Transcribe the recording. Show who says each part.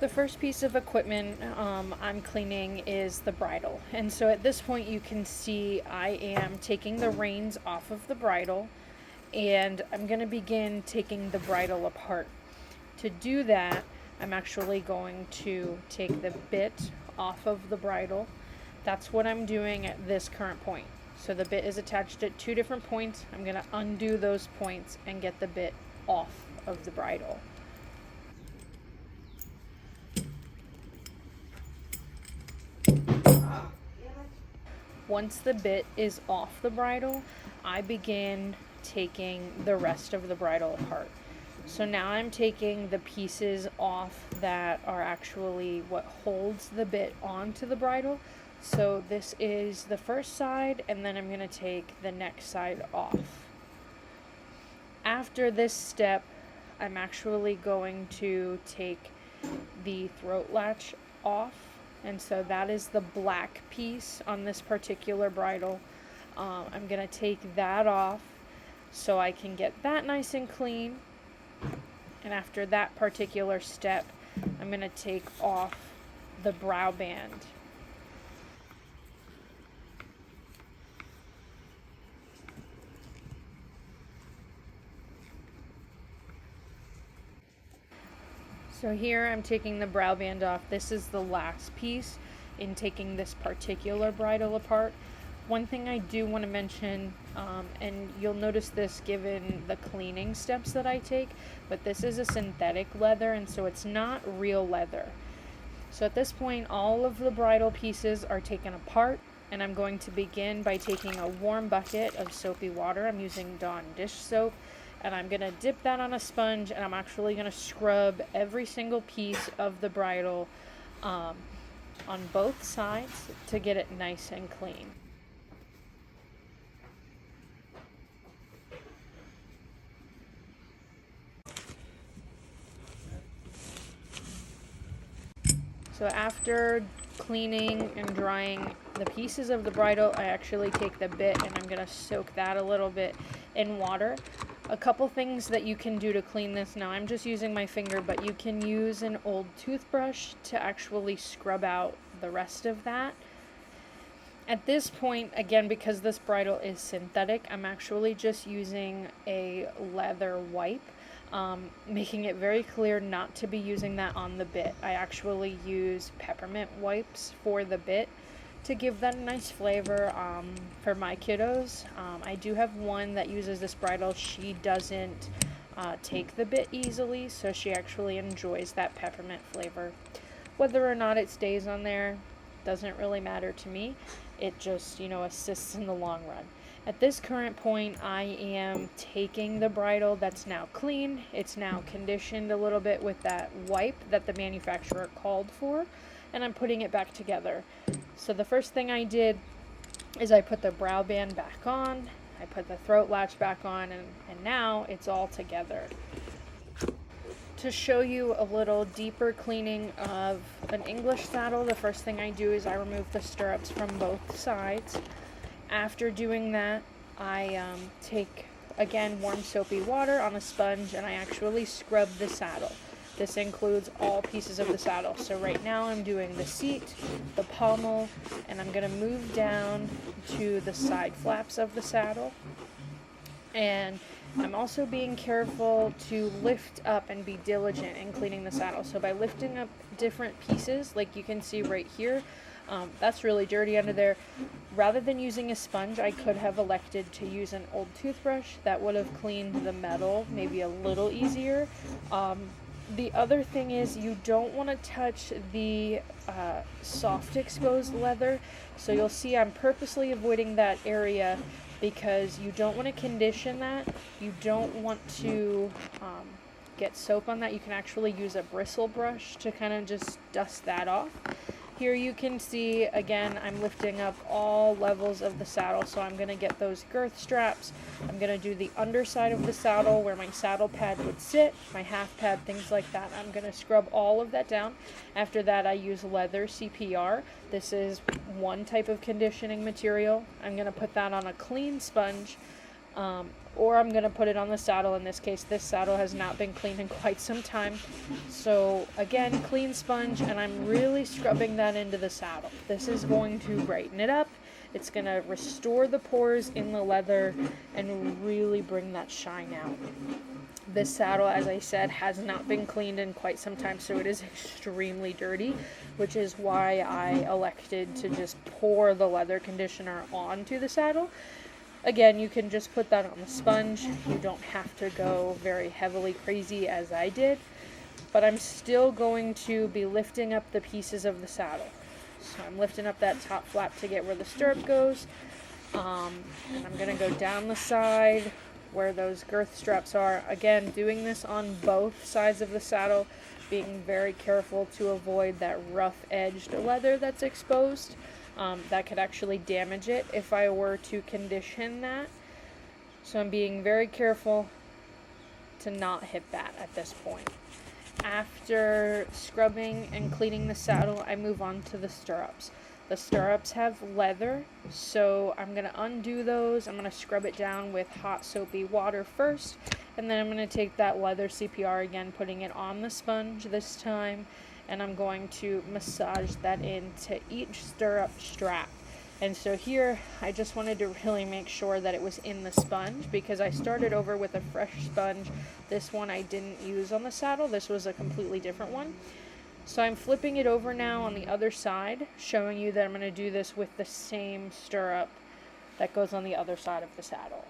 Speaker 1: The first piece of equipment I'm cleaning is the bridle. And so at this point you can see I am taking the reins off of the bridle, and I'm going to begin taking the bridle apart. To do that, I'm actually going to take the bit off of the bridle. That's what I'm doing at this current point. So the bit is attached at two different points. I'm going to undo those points and get the bit off of the bridle. Once the bit is off the bridle, I begin taking the rest of the bridle apart. So now I'm taking the pieces off that are actually what holds the bit onto the bridle. So this is the first side, and then I'm going to take the next side off. After this step, I'm actually going to take the throat latch off. And so that is the black piece on this particular bridle. I'm going to take that off so I can get that nice and clean. And after that particular step, I'm going to take off the brow band. So here I'm taking the brow band off. This is the last piece in taking this particular bridle apart. One thing I do want to mention, and you'll notice this given the cleaning steps that I take, but this is a synthetic leather, and so it's not real leather. So at this point, all of the bridle pieces are taken apart, and I'm going to begin by taking a warm bucket of soapy water. I'm using Dawn dish soap. And I'm going to dip that on a sponge, and I'm actually going to scrub every single piece of the bridle on both sides to get it nice and clean. So after cleaning and drying the pieces of the bridle, I actually take the bit and I'm going to soak that a little bit in water. A couple things that you can do to clean this. Now I'm just using my finger, but you can use an old toothbrush to actually scrub out the rest of that. At this point, again, because this bridle is synthetic, I'm actually just using a leather wipe, making it very clear not to be using that on the bit. I actually use peppermint wipes for the bit to give that a nice flavor for my kiddos. I do have one that uses this bridle. She doesn't take the bit easily, so she actually enjoys that peppermint flavor. Whether or not it stays on there doesn't really matter to me. It just, assists in the long run. At this current point, I am taking the bridle that's now clean. It's now conditioned a little bit with that wipe that the manufacturer called for, and I'm putting it back together. So the first thing I did is I put the brow band back on, I put the throat latch back on, and now it's all together. To show you a little deeper cleaning of an English saddle, the first thing I do is I remove the stirrups from both sides. After doing that, I take, again, warm soapy water on a sponge, and I actually scrub the saddle. This includes all pieces of the saddle. So right now I'm doing the seat, the pommel, and I'm going to move down to the side flaps of the saddle. And I'm also being careful to lift up and be diligent in cleaning the saddle. So by lifting up different pieces, like you can see right here, that's really dirty under there. Rather than using a sponge, I could have elected to use an old toothbrush. That would have cleaned the metal maybe a little easier. The other thing is you don't want to touch the soft exposed leather. So you'll see I'm purposely avoiding that area because you don't want to condition that. You don't want to get soap on that. You can actually use a bristle brush to kind of just dust that off. Here you can see, again, I'm lifting up all levels of the saddle, so I'm going to get those girth straps. I'm going to do the underside of the saddle where my saddle pad would sit, my half pad, things like that. I'm going to scrub all of that down. After that, I use leather CPR. This is one type of conditioning material. I'm going to put that on a clean sponge, or I'm going to put it on the saddle. In this case, this saddle has not been cleaned in quite some time. So again, clean sponge, and I'm really scrubbing that into the saddle. This is going to brighten it up. It's going to restore the pores in the leather and really bring that shine out. This saddle, as I said, has not been cleaned in quite some time, so it is extremely dirty, which is why I elected to just pour the leather conditioner onto the saddle. Again, you can just put that on the sponge. You don't have to go very heavily crazy as I did, but I'm still going to be lifting up the pieces of the saddle. So I'm lifting up that top flap to get where the stirrup goes, and I'm going to go down the side where those girth straps are. Again, doing this on both sides of the saddle, being very careful to avoid that rough-edged leather that's exposed. That could actually damage it if I were to condition that. So I'm being very careful to not hit that at this point. After scrubbing and cleaning the saddle, I move on to the stirrups. The stirrups have leather, so I'm going to undo those. I'm going to scrub it down with hot soapy water first, and then I'm going to take that leather CPR again, putting it on the sponge this time, and I'm going to massage that into each stirrup strap. And so here, I just wanted to really make sure that it was in the sponge, because I started over with a fresh sponge. This one I didn't use on the saddle. This was a completely different one. So I'm flipping it over now on the other side, showing you that I'm going to do this with the same stirrup that goes on the other side of the saddle.